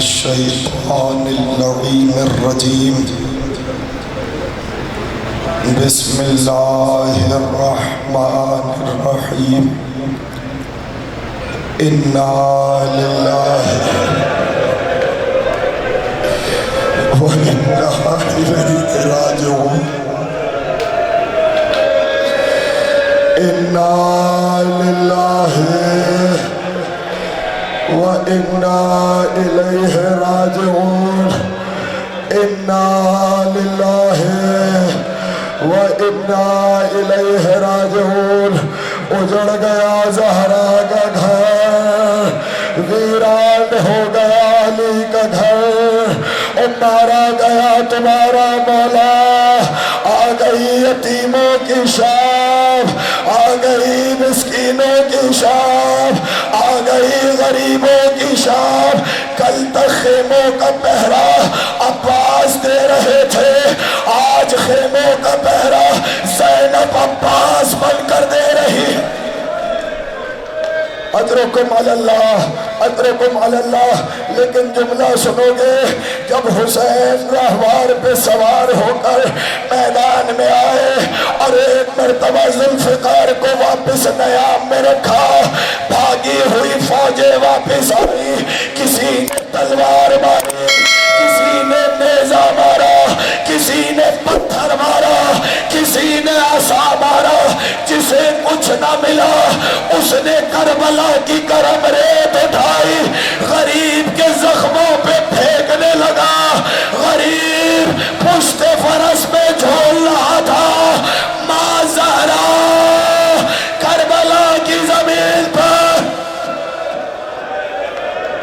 الشيطان اللعين الرجيم بسم الله الرحمن الرحيم إنا لله وإنا إليه راجعون إنا لله وإنا إليه راجعون إنا لله وإنا إليه راجعون اجڑ گیا زہرا کا گھر ویران ہو گیا علی کا گھر مارا گیا تمہارا مولا آ گئی یتیموں کی شام آ گئی مسکینوں کی شام آ گئی غریبوں کی شام کل تک خیموں کا پہرا عباس دے رہے تھے آج خیموں کا پہرا زینب عباس بن کر دے رہی اجرکم علی اللہ اجرکم علی اللہ لیکن جملہ سنو گے جب حسین راہوار پہ سوار ہو کر میدان میں آئے اور ایک مرتبہ ذوالفقار کو واپس نیام میں رکھا بھاگی ہوئی فوجیں واپس آئی کسی نے تلوار ماری کسی نے نیزہ مارا کسی نے پتھر مارا کسی نے عصا مارا جسے کچھ نہ ملا اس نے کربلا کی گرم ریت اٹھائی غریب کے زخموں پہ پھینکنے لگا غریب پشت فرس میں جھول رہا تھا ماں زہرا کربلا کی زمین پر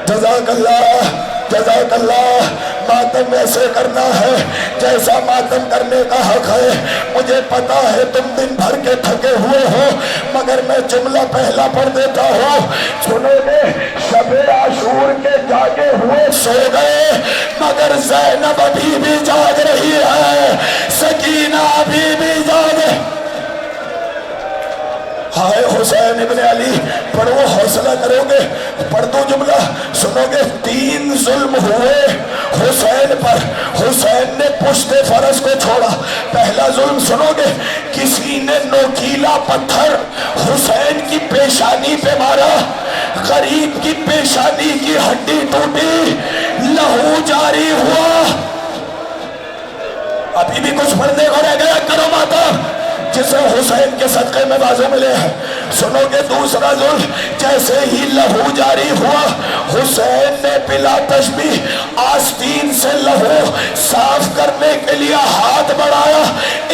جزاک اللہ جزاک اللہ ماتم ایسے کرنا ہے جیسا ماتم کرنے کا حق ہے مجھے پتا ہے تم دن بھر کے تھکے ہوئے ہو مگر میں جملہ پہلا پڑھ دیتا ہوں سنو گے شب عاشور کے جاگے ہوئے سو گئے مگر زینب ابھی بھی جاگ رہی ہے سکینہ ابھی بھی جاگے ہائے حسین ابن علی پڑھو حوصلہ کرو گے پڑھ دو جملہ سنو گے 3 ظلم ہوئے حسین پر حسین نے پشت فرس کو چھوڑا پہلا ظلم سنو گے کسی نے نوکیلا پتھر حسین کی پیشانی پہ مارا غریب کی پیشانی کی ہڈی ٹوٹی لہو جاری ہوا ابھی بھی کچھ پڑھنے کو رہ گیا کرو ماتا جسے حسین کے صدقے میں بازو ملے ہیں سنو گے دوسرا ظلم جیسے ہی لہو جاری ہوا حسین نے بلا تشبیہ آستین سے لہو صاف کرنے کے لیے ہاتھ بڑھایا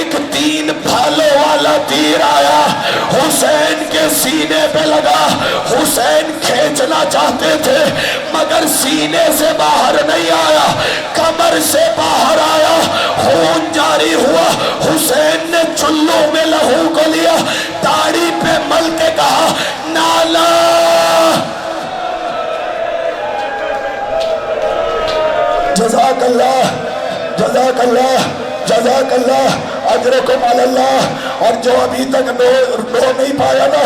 ایک 3 بھالوں والا تیر آیا حسین کے سینے پہ لگا حسین کھینچنا چاہتے تھے مگر سینے سے باہر نہیں آیا کمر سے باہر آیا خون جاری ہوا حسین نے چلوں میں لہو کو لیا داڑھی پہ مل کے کہا نالا جزاک اللہ جزاک اللہ جزاک اللہ اجرکم علی اللہ اور جو ابھی تک نو نہیں پایا نا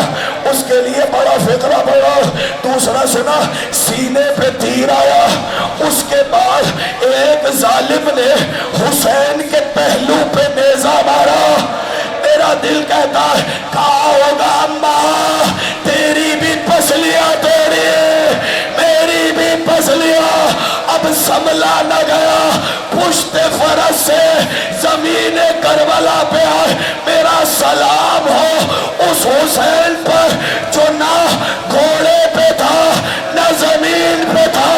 اس کے لیے بڑا فقرہ پڑا دوسرا سنا سینے پہ تیر آیا اس کے بعد ایک ظالم نے حسین کے پہلو پہ نیزہ مارا میرا دل کہتا ہے کہا ہوگا اماں تیری بھی پسلیاں توڑی میری بھی پسلیاں اب سنبھلا نہ گیا پشت فرس سے زمین کربلا پہ آئے میرا سلام ہو اس حسین پر جو نہ گھوڑے پہ تھا نہ زمین پہ تھا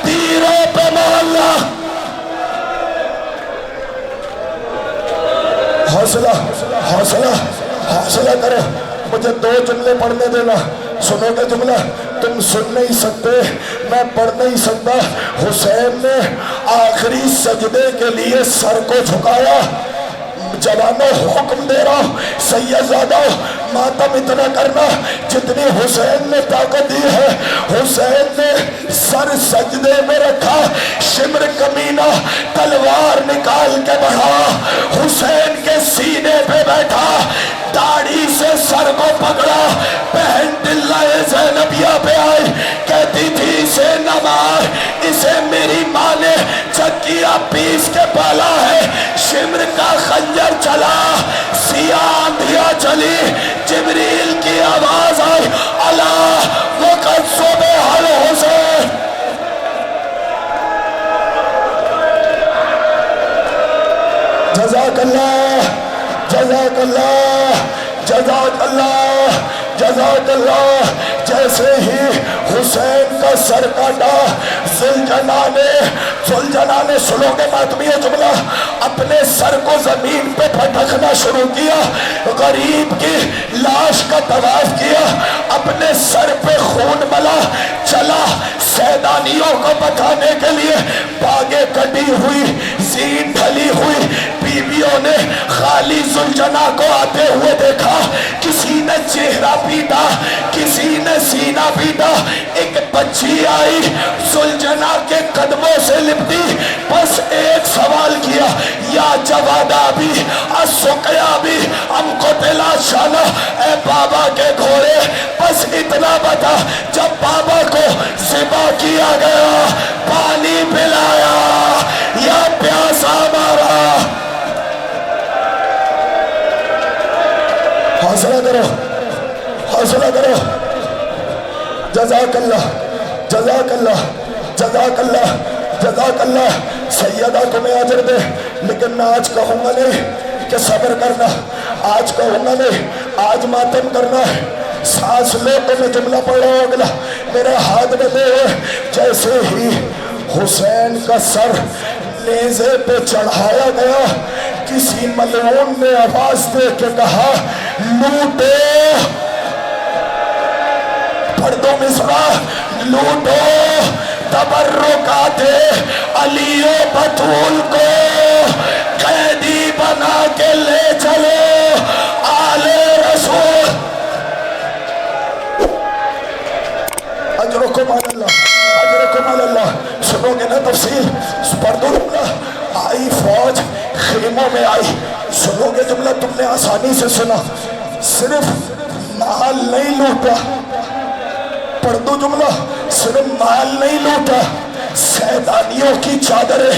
تیروں پہ محلہ حوصلہ حوصلہ حوصلہ کرو مجھے 2 جملے پڑھنے دینا سنو گے جملہ تم سن نہیں سکتے میں پڑھ نہیں سکتا حسین نے آخری سجدے کے لیے سر کو جھکایا جوانوں حکم دے رہا ہوں سیدزادہ ماتم اتنا کرنا جتنی حسین نے طاقت دی ہے حسین نے سر سجدے میں رکھا شمر کمینہ تلوار نکال کے بڑھا حسین کے سینے پہ بیٹھا داڑھی سے سر کو پکڑا بہن دلہ زینبیہ پہ آئی کہتی تھی اسے نہ مار اسے میری تیری ماں نے چکیا پیس کے پالا ہے، شمر کا خنجر چلا، سیاہ آندھیاں چلی، جبریل کی آواز آئی، اللہ وقت صبح الحسین۔ جزاک اللہ، جزاک اللہ، جزاک اللہ، جزاک اللہ۔ جیسے ہی حسین کا سر کاٹا، ذوالجلال نے سنو گے ماتمی جملہ، اپنے سر کو زمین پہ پھٹکنا شروع کیا، غریب کی لاش کا طواف کیا، اپنے سر پہ خون ملا، چلا سیدانیوں کو بتانے کے لیے، باگیں کٹی ہوئی، زین ڈھلی ہوئی، بیویوں نے خالی ذوالجنا کو آتے ہوئے دیکھا، کسی نے چہرہ پیٹا، کسی نے سینہ پیٹا، ایک بچی آئی ذوالجنا کے قدموں سے لپٹی، بس ایک سوال کیا، یا جوادہ بھی السقیا بھی ہم کو تلا شانہ، اے بابا کے گھوڑے بس اتنا بتا، جب بابا کو ذبح کیا گیا پانی پلایا یا پیاسا مارا؟ حوصلہ کرو، حوصلہ کرو۔ جزاک اللہ، جزاک اللہ، جزاک اللہ، جزاک اللہ۔ سیدہ تمہیں اجر دے، لیکن میں آج کہوں گا نہیں کہ صبر کرنا، آج کہوں گا نہیں آج ماتم کرنا ہے۔ سانس لو تو میں جملہ پڑھ رہا ہوں اگلا، میرے ہاتھ میں دے۔ جیسے ہی حسین کا سر نیزے پہ چڑھایا گیا، کسی ملعون نے آواز دے کے کہا، لوٹو، پڑھ دو مصرع، لوٹو تبرکات علی و بطول کو، قیدی بنا کے لے چلو آل رسول۔ اجرکم علی اللہ، اجرکم علی اللہ۔ سنو گے نا تفصیل، پڑھ دو جملہ۔ آئی فوج خیموں میں آئی، سنو گے جملہ، تم نے آسانی سے سنا، صرف مال نہیں لوٹا، پڑھ دو جملہ، صرف مال نہیں لوٹا، سیدانیوں کی چادریں۔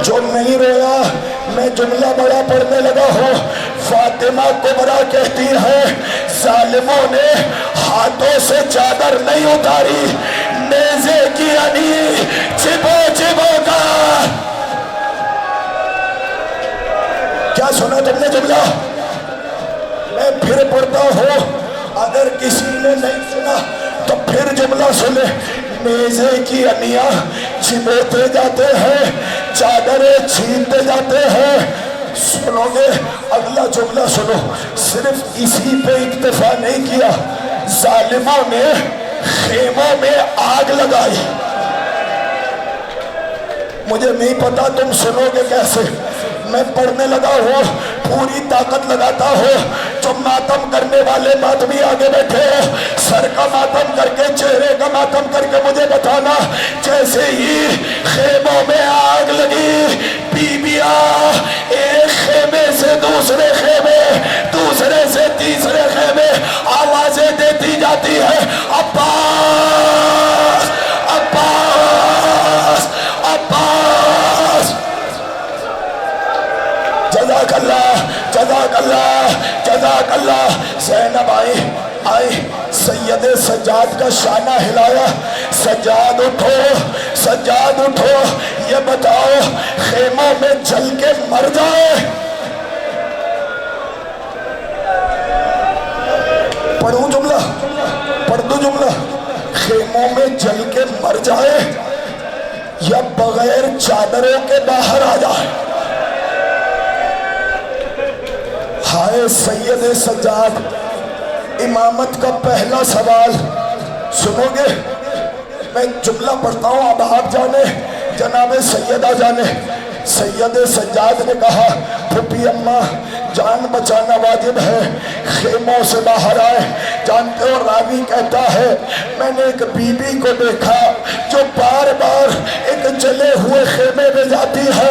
جو نہیں رویا، میں جملہ بڑا پڑھنے لگا ہوں، فاطمہ کبریٰ کہتی ہے، ظالموں نے ہاتھوں سے چادر نہیں اتاری، نیزے کی انی چبو چبو کا۔ کیا سنا تم نے جملہ؟ میں پھر پڑھتا ہوں، اگر کسی نے نہیں سنا تو پھر جملہ سنے۔ نیزے کی انیاں چبوتے جاتے ہیں، چادریں چھینتے جاتے ہیں۔ سنو گے اگلا جملہ سنو، صرف اسی پہ اکتفا نہیں کیا، ظالموں نے خیموں میں آگ لگائی۔ مجھے نہیں پتا تم سنو گے کیسے، میں پڑھنے لگا ہوں، پوری طاقت لگاتا ہوں۔ جو ماتم کرنے والے ماتمی آگے بیٹھے ہو، سر کا ماتم کر کے، چہرے کا ماتم کر کے مجھے بتانا، جیسے ہی خیموں میں آگ لگی، بیویاں ایک خیمے سے دوسرے خیمے، دوسرے سے تیسرے خیمے آوازیں دیتی جاتی ہے، عباس عباس عباس۔ جزاک اللہ، جزاک اللہ، جزاک اللہ۔ زینب آئی، سید سجاد کا شانہ ہلایا، سجاد اٹھو، سجاد اٹھو، یہ بتاؤ خیموں میں جل کے مر جائے؟ پڑھوں جملہ، پڑھ دو جملہ، خیموں میں جل کے مر جائے یا بغیر چادروں کے باہر آ جائے؟ ہائے سید سجاد، امامت کا پہلا سوال سنو گے؟ میں جملہ پڑھتا ہوں، اب آپ جانے، جناب سیدہ جانے۔ سید سجاد نے کہا، پھپھی اماں جان بچانا واجب ہے، خیموں سے باہر آئے۔ جانتے ہو راوی کہتا ہے، میں نے ایک بی بی کو دیکھا جو بار بار ایک جلے ہوئے خیمے میں جاتی ہے،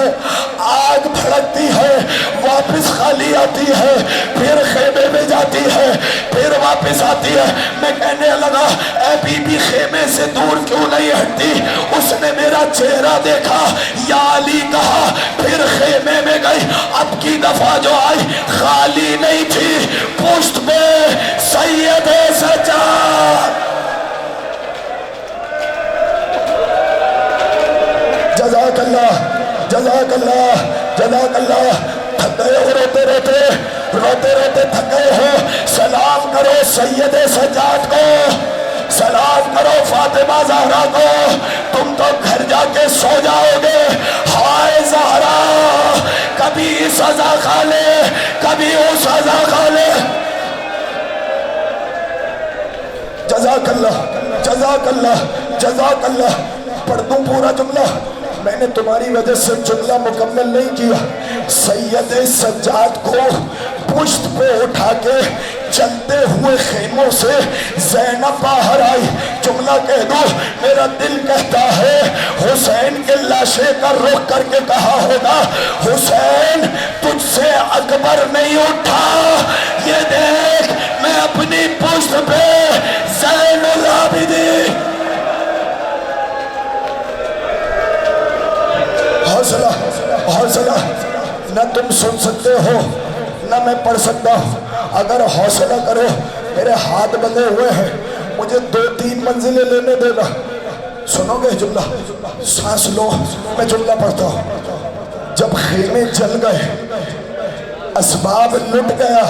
آگ بھڑکتی ہے، واپس خالی آتی ہے، پھر خیمے میں جاتی ہے، پھر واپس آتی ہے۔ میں کہنے لگا، اے بی بی خیمے سے دور کیوں نہیں ہٹتی؟ اس نے میرا چہرہ دیکھا، یا علی کہا، پھر خیمے میں گئی۔ اب کی دفعہ جو آئی خالی نہیں تھی، پشت پہ سید سجاد۔ جزاک اللہ، جزاک اللہ، جزاک اللہ۔ تھک گئے ہو روتے روتے، روتے روتے تھک گئے ہو، سلام کرو سید سجاد کو، سلام کرو فاطمہ زہرا کو۔ تم تو گھر جا کے سو جاؤ گے، ہائے زہرا کبھی سزا کھا لے کبھی وہ سزا کھا لے۔ جزاک اللہ، جزاک اللہ، جزاک اللہ۔ پڑھ دوں پورا جملہ؟ میں نے تمہاری وجہ سے جملہ مکمل نہیں کیا۔ سید سجاد کو پشت پہ اٹھا کے چلتے ہوئے خیموں سے زینب باہر آئی۔ جملہ کہہ دو، میرا دل کہتا ہے حسین کے لاشے کا رخ کر کے کہا ہوگا، حسین تجھ سے اکبر نہیں اٹھا، یہ دیکھ میں اپنی پشت پہ زین العابدین۔ حوصلہ، حوصلہ، نہ تم سن سکتے ہو نہ میں پڑھ سکتا ہوں۔ اگر حوصلہ کرو، میرے ہاتھ بندھے ہوئے ہیں، مجھے 2-3 منزلیں لینے دینا۔ سنو گے جملہ؟ سانس لو، میں جملہ پڑھتا ہوں۔ جب خیمے جل گئے، اسباب لٹ گیا،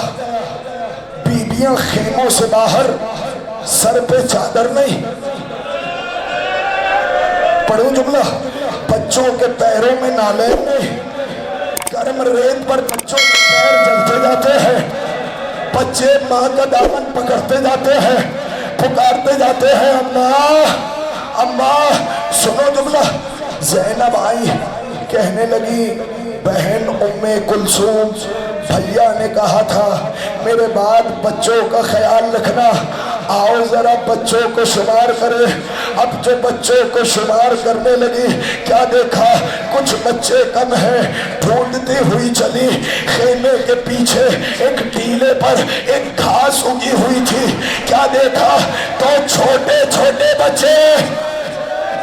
بیویاں خیموں سے باہر، سر پہ چادر نہیں۔ پڑھوں جملہ؟ بچوں کے پیروں میں نالین نہیں، گرم ریت پر بچوں کے پیر جلتے جاتے ہیں، بچے ماں کا دامن پکڑتے جاتے ہیں، پکارتے جاتے ہیں اماں اماں۔ سنو جملہ، زینب آئی، کہنے لگی بہن ام کلثوم، بھیا نے کہا تھا میرے بعد بچوں کا خیال رکھنا، آؤ ذرا بچوں کو شمار کرے۔ اب جو بچوں کو شمار کرنے لگی، کیا دیکھا؟ کچھ بچے کم ہیں، ڈھونڈتی ہوئی چلی۔ خیمے کے پیچھے ایک ٹیلے پر ایک گھاس اگی ہوئی تھی، کیا دیکھا؟ تو چھوٹے چھوٹے بچے۔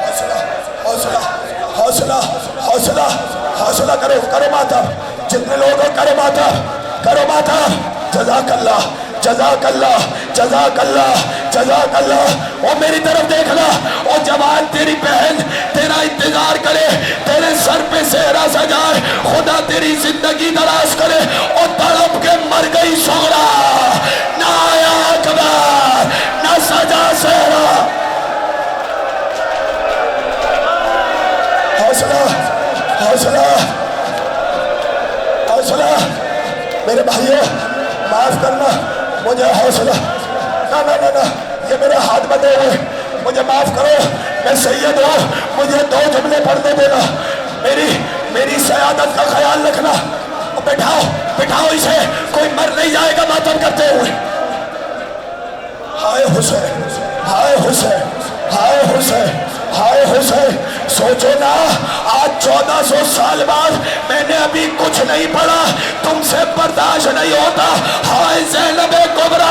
حوصلہ، حوصلہ، حوصلہ، حوصلہ، حوصلہ کرو، کرو ماتم، جتنے لوگ ہو کرو ماتم، کرو ماتم۔ جزاک اللہ، جزاک اللہ، جزاک اللہ، جزاک اللہ۔ وہ میری طرف دیکھنا، وہ جوان تیری بہن تیرا انتظار کرے، تیرے سر پہ سہرا سجائے، خدا تیری زندگی دراز کرے۔ اور تڑپ کے مر گئی سغرا، نہ آیا اکبر نہ سجا سہرا۔ حوصلہ، حوصلہ، حوصلہ۔ میرے بھائیوں معاف کرنا، مجھے حوصلہ، نہ نہ نہ نہ، یہ میرے ہاتھ بندھے ہوئے، مجھے معاف کرو، میں سید ہوں، مجھے 2 جملے پڑھنے دینا، میری سیادت کا خیال رکھنا۔ بٹھاؤ بٹھاؤ اسے، کوئی مر نہیں جائے گا ماتم کرتے ہوئے۔ ہائے حسین، ہائے حسین، ہائے حسین، ہائے حسین۔ سوچو نا، آج 1400 سال بعد میں نے ابھی کچھ نہیں پڑھا، تم سے برداشت نہیں ہوتا۔ ہائے زینب کبریٰ،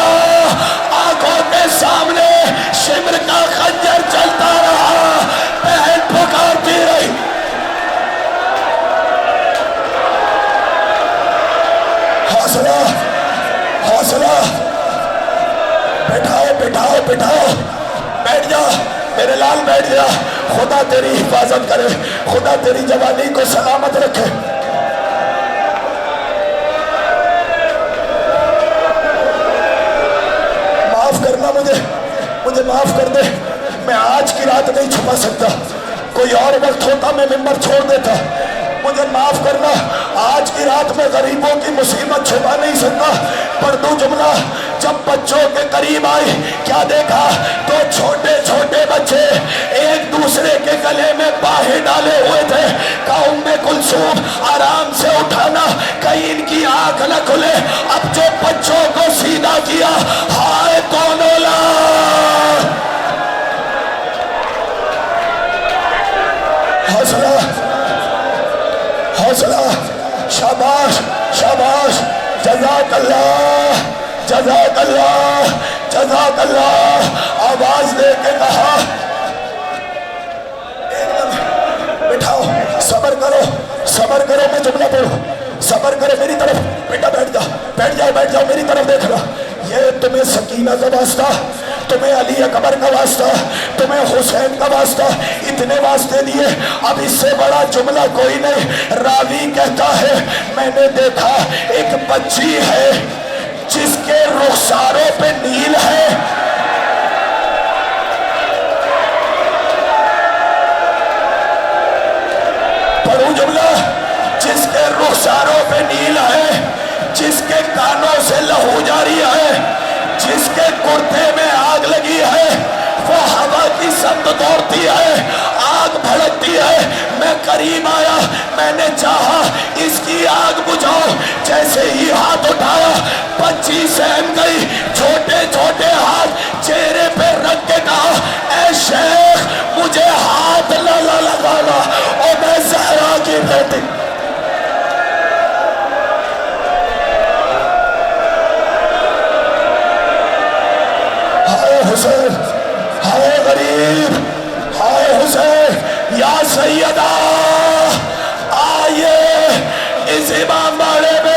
آنکھوں کے سامنے شمر کا خنجر چلتا رہا، بہن پکارتی رہی۔ حوصلہ، حوصلہ، بٹھاؤ بٹھاؤ بٹھاؤ، بیٹھ جا میرے لال، بیٹھ جا۔ خدا تیری حفاظت کرے، خدا تیری جوانی کو سلامت رکھے۔ معاف کرنا، مجھے معاف کر دے، میں آج کی رات نہیں چھپا سکتا، کوئی اور وقت ہوتا میں ممبر چھوڑ دیتا۔ مجھے معاف کرنا، آج کی رات میں غریبوں کی مصیبت چھپا نہیں سکتا۔ پڑھ دوں جملہ؟ جب بچوں کے قریب آئی، کیا دیکھا؟ تو چھوٹے چھوٹے بچے ایک دوسرے کے گلے میں باہیں ڈالے ہوئے تھے۔ کہا ام کلثوم آرام سے اٹھانا، کہیں ان کی آنکھ نہ کھلے۔ اب جو بچوں کو سیدھا کیا، ہائے کون اولاد۔ حوصلہ، حوصلہ، شاباش، شاباش، جزاک اللہ، جزاک اللہ، جزاک اللہ. آواز دے کے کہا بٹھاؤ، صبر کرو صبر کرو، میں جملہ پڑھو، صبر کرو میری طرف. بیٹا بیٹھ جاؤ بیٹھ جاؤ بیٹھ جاؤ، میری طرف دیکھنا. یہ تمہیں سکینہ کا واسطہ، تمہیں علی اکبر کا واسطہ، تمہیں حسین کا واسطہ، اتنے واسطے دیے. اب اس سے بڑا جملہ کوئی نہیں. راوی کہتا ہے میں نے دیکھا ایک بچی ہے جس کے رخساروں پہ نیل ہے. پڑھوں جملہ، جس کے رخساروں پہ نیل ہے، جس کے کانوں سے لہو جاری ہے، جس کے کرتے میں آگ لگی ہے، وہ ہوا کی سمت دوڑتی ہے، آگ بھڑکتی ہے. میں قریب آیا، میں نے چاہا اس کی آگ بجھاؤ. جیسے ہی ہاتھ اٹھایا بچی سہم گئی. چھوٹے چھوٹے ہاتھ چہرے پہ رکھ کے کہا اے شیخ مجھے ہاتھ نہ لگانا، اور میں زہرا کی بیٹی. ہائے حسین، ہائے غریب، ہائے حسین، یا سیدہ آئیے اس امام باڑے میں.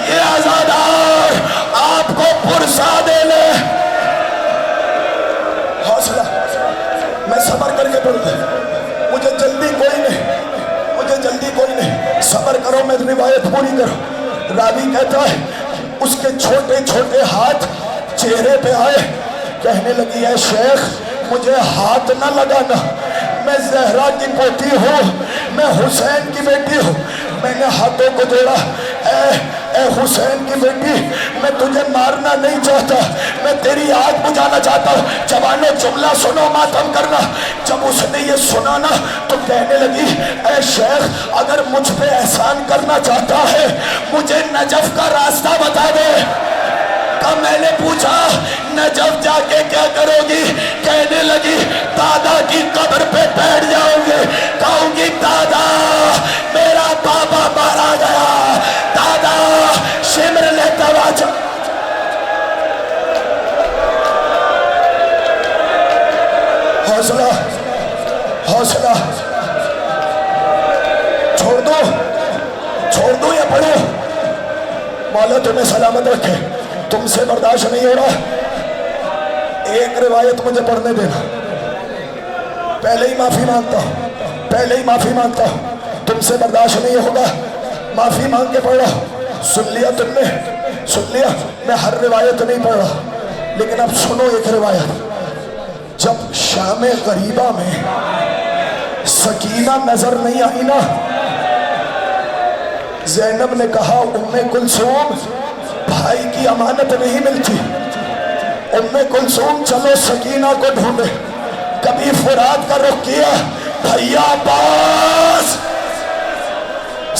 یہ عزادار آپ کو پرسا دے لے. حوصلہ، میں صبر کر کے پڑھتا ہوں، مجھے جلدی کوئی نہیں، مجھے جلدی کوئی نہیں. صبر کرو، میں روایت پوری کرو. راوی کہتا ہے اس کے چھوٹے چھوٹے ہاتھ چہرے پہ آئے. کہنے لگی ہے شیخ مجھے ہاتھ نہ لگانا، میں زہرا کی پوتی ہوں، میں حسین کی بیٹی ہوں. میں نے ہاتھوں کو جوڑا، اے حسین کی بیٹی میں تجھے مارنا نہیں چاہتا، میں تیری آگ بجھانا چاہتا ہوں. جوانوں جملہ سنو، ماتم کرنا. جب اس نے یہ سنا نا تو کہنے لگی اے شیخ اگر مجھ پہ احسان کرنا چاہتا ہے مجھے نجف کا راستہ بتا دے. میں نے پوچھا نجف جا کے کیا کرو گی؟ کہنے لگی دادا کی قبر پہ بیٹھ جاؤں گی، کہوں گی دادا میرا بابا مارا گیا، دادا شمر نے تواجہ. حوصلہ حوصلہ، چھوڑ دو یا پڑھو. مولا تمہیں سلامت رکھے. تم سے برداشت نہیں ہو رہا. ایک روایت مجھے پڑھنے دینا. پہلے ہی معافی مانگتا ہوں، پہلے ہی معافی مانگتا ہوں. تم سے برداشت نہیں ہوگا، معافی مانگ کے پڑھ رہا. سن لیا تم نے، سن لیا. میں ہر روایت نہیں پڑھ رہا، لیکن اب سنو ایک روایت. جب شام غریبہ میں سکینہ نظر نہیں آئی نا، زینب نے کہا ام کلثوم بھائی کی امانت نہیں ملتی، ام کلثوم چلو سکینہ کو ڈھونڈے. کبھی فرات کا رخ کیا، بھیا عباس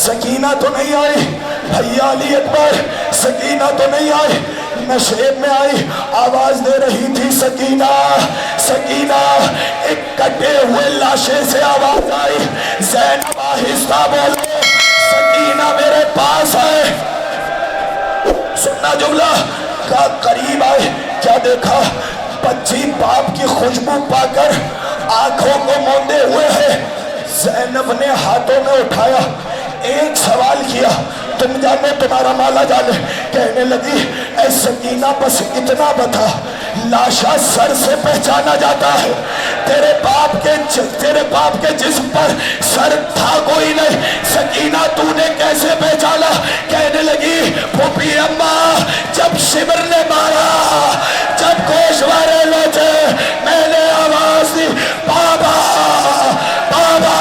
سکینہ تو نہیں آئی، بھیا علی اکبر سکینہ تو نہیں آئی. نشیب میں آئی، آواز دے رہی تھی سکینہ سکینہ. ایک کٹے ہوئے لاشے سے آواز آئی، زینب آہستہ بولو سکینہ میرے پاس ہے. سننا جملہ. کا قریب آئے، کیا دیکھا؟ بچی باپ کی خوشبو پا کر آنکھوں کو موندے ہوئے ہے. زینب نے ہاتھوں میں اٹھایا، ایک سوال کیا تم جانے تمہارا مالا جانے. کہنے لگی اے سکینہ بس اتنا بتا، لاشا سر سے پہچانا جاتا ہے، تیرے باپ کے جسم پر سر تھا کوئی نہیں. سکینہ تو نے کیسے پہچانا؟ کہنے لگی پھوپھی اماں جب شمر نے مارا، جب گوشوارے لوٹے میں نے آواز دی بابا بابا.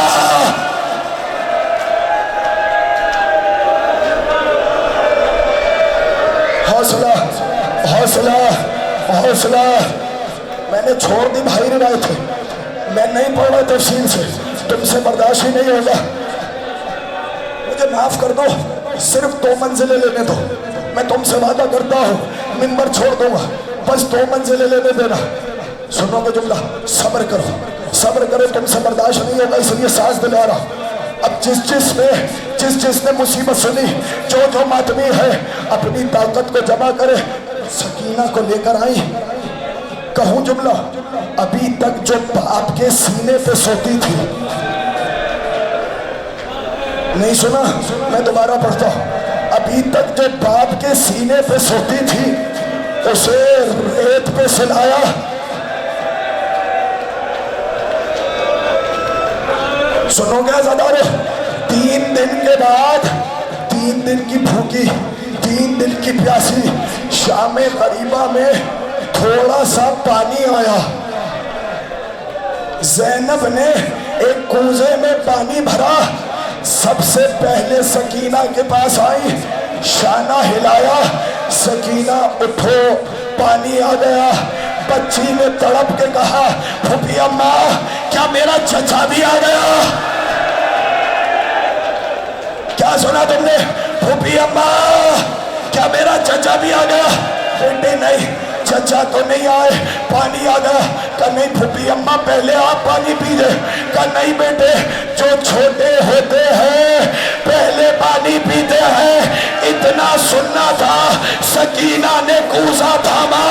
حوصلہ حوصلہ حوصلہ. میں نے چھوڑ دی بھائی روایت ہے، میں نہیں پڑھ رہا تفصیل سے، تم سے برداشت ہی نہیں ہوگا. مجھے معاف کر دو، صرف 2 منزلیں لینے دو. میں تم سے وعدہ کرتا ہوں منبر چھوڑ دوں گا، بس 2 منزلیں لینے دینا. سنو گے جملہ، صبر کرو صبر کرو. تم سے برداشت نہیں ہوگا اس لیے سانس دلا رہا. اب جس نے مصیبت سنی، جو ماتمی ہے اپنی طاقت کو جمع کرے. سکینہ کو لے کر آئی، کہوں جملہ، ابھی تک جو باپ کے سینے پہ سوتی تھی، نہیں سنا؟ میں دوبارہ پڑھتا ہوں، ابھی تک جو باپ کے سینے پہ سوتی تھی اسے ریت پہ سلایا، سنو گے عزادارو؟ 3 دن کے بعد، 3 دن کی بھوکی، 3 دن کی پیاسی، شام غریبہ میں تھوڑا سا پانی آیا، زینب نے ایک کوزے میں پانی بھرا، سب سے پہلے سکینہ کے پاس آئی، شانہ ہلایا، سکینہ اٹھو، پانی آ گیا۔ بچی نے تڑپ کے کہا، پھوپھی اماں کیا میرا چچا بھی آ گیا؟ کیا سنا تم نے؟ پھوپھی اماں کیا میرا چچا بھی آ گیا؟ بیٹے نہیں، چچا تو نہیں آئے، پانی آ گیا۔ کہا نہیں پھوپھی اماں پہلے آپ پانی پیجئے۔ کہا نہیں بیٹے، جو چھوٹے ہوتے ہیں پہلے پانی پیتے ہیں۔ اتنا سننا تھا، سکینہ نے کوزہ تھاما،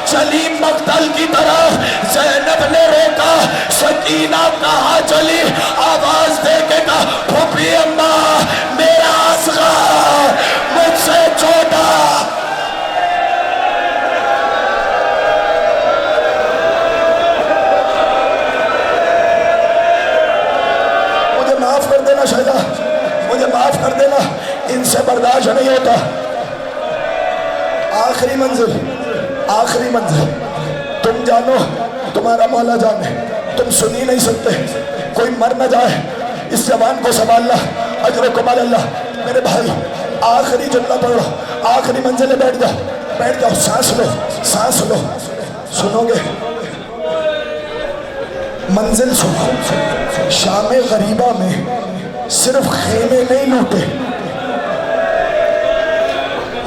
چلی مقتل کی طرف، زینب نے روکا، سکینہ کہاں چلی؟ آواز دے کے کہا، پھوپھی اماں میرا اصغر مجھ سے چھوٹا۔ معاف کر دینا شہدہ، مجھے معاف کر دینا، ان سے برداشت نہیں ہوتا۔ آخری منزل، آخری منزل، تم جانو تمہارا مولا جانے، تم سنی نہیں سکتے، کوئی مر نہ جائے، اس زبان کو سنبھالنا، اجرکم علی اللہ۔ میرے بھائی آخری جملہ پڑھو، آخری منزل بیٹھ جاؤ، بیٹھ جاؤ، سانس لو، سانس لو، سنو گے؟ منزل سنو۔ شام غریبہ میں صرف خیمے نہیں لوٹے،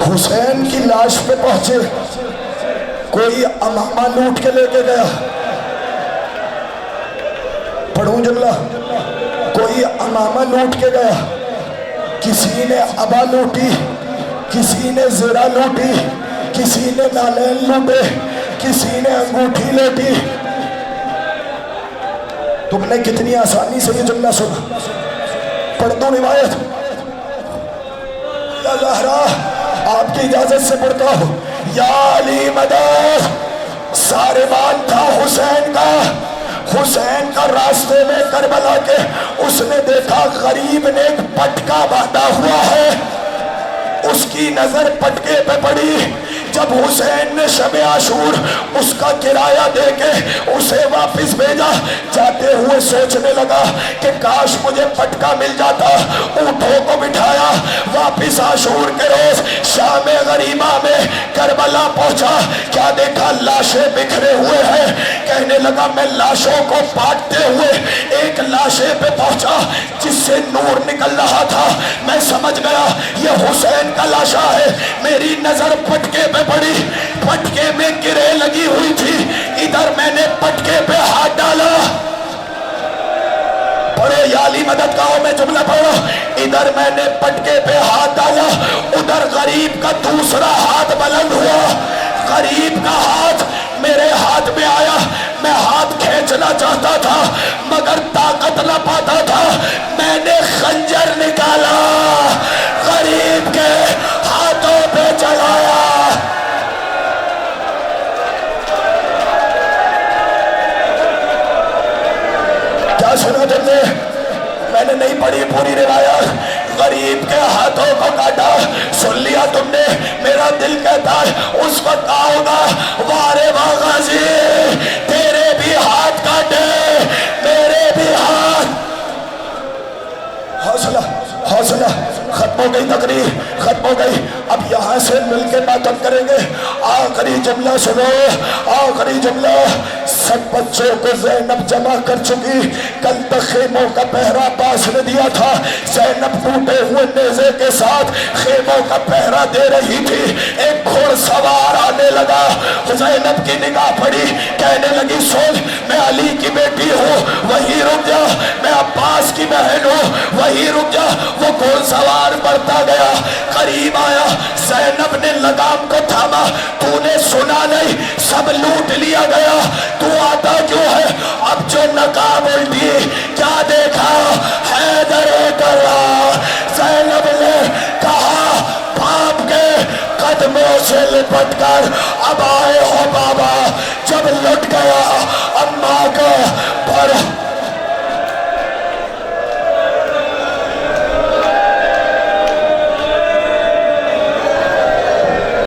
حسین کی لاش پہ پہنچے، کوئی امامہ لوٹ کے لے کے گیا۔ پڑھوں جملہ، کوئی امامہ لوٹ کے گیا، کسی نے عبا لوٹی، کسی نے زرہ لوٹی، کسی نے نالین لوٹے، کسی نے انگوٹھی لوٹی۔ تم نے کتنی آسانی سے یہ جملہ سنا۔ پڑھ دو روایت، یا زہرا آپ کی اجازت سے پڑھتا ہوں۔ یا علی مدد، ساربان تھا حسین کا، حسین کا راستے میں کربلا کے، اس نے دیکھا غریب نے ایک پٹکا باندھا ہوا ہے، اس کی نظر پٹکے پہ پڑی۔ جب حسین نے شب عاشور اس کا کرایہ دے کے اسے واپس بھیجا، جاتے ہوئے سوچنے لگا کہ کاش مجھے پٹکا مل جاتا۔ اونٹوں کو بٹھایا، واپس عاشور کے روز شام غریبہ میں کربلا پہنچا، کیا دیکھا؟ لاشیں بکھرے ہوئے ہیں۔ کہنے لگا میں لاشوں کو بانٹتے ہوئے ایک لاشے پہ پہنچا جس سے نور نکل رہا تھا، میں سمجھ گیا یہ حسین کا لاشا ہے۔ میری نظر پٹکے پہ پڑی، پٹکے میں گرے لگی ہوئی تھی، ادھر میں نے پٹکے پہ ہاتھ ڈالا۔ پڑھو یا علی مدد کہو، میں جملہ پڑھو۔ ادھر میں نے پٹکے پہ ہاتھ ڈالا، ادھر غریب کا دوسرا ہاتھ بلند ہوا، غریب کا ہاتھ میرے ہاتھ میں آیا، میں ہاتھ کھینچنا چاہتا تھا مگر طاقت نہ پاتا تھا، میں نے خنجر نکالا، غریب کے ہاتھوں پہ چلایا۔ کیا سنا تم نے؟ میں نے نہیں پڑھی پوری روایت۔ غریب کے ہاتھوں کو کاٹا، سن لیا تم نے؟ میرا دل کہتا ہے اس وقت آؤگا، وارے غازی تیرے بھی ہاتھ کاٹے، میرے بھی ہاتھ۔ حوصلہ حوصلہ، ختم ہو گئی تقریر، ختم ہو گئی۔ اب یہاں سے مل کے ماتم کریں گے۔ آخری جملہ سنو، آخری جملہ۔ سب بچوں کو زینب جمع کر چکی، کل تک خیموں کا پہرا عباس نے دیا تھا، زینب ٹوٹے ہوئے نیزے کے ساتھ خیموں کا پہرا دے رہی تھی۔ ایک گھوڑ سوار آنے لگا، زینب کی نگاہ پڑی، کہنے لگی سن میں علی کی بیٹی ہوں، وہی رک جا، میں عباس کی بہن ہوں، وہی رک جا۔ وہ گھوڑ سوار بڑھتا گیا، قریب آیا، زینب نے لگام کو تھاما، تو نے سنا نہیں سب لوٹ لیا گیا، سے لپٹ کر اب آئے ہو بابا. جب لٹ گیا اماں کا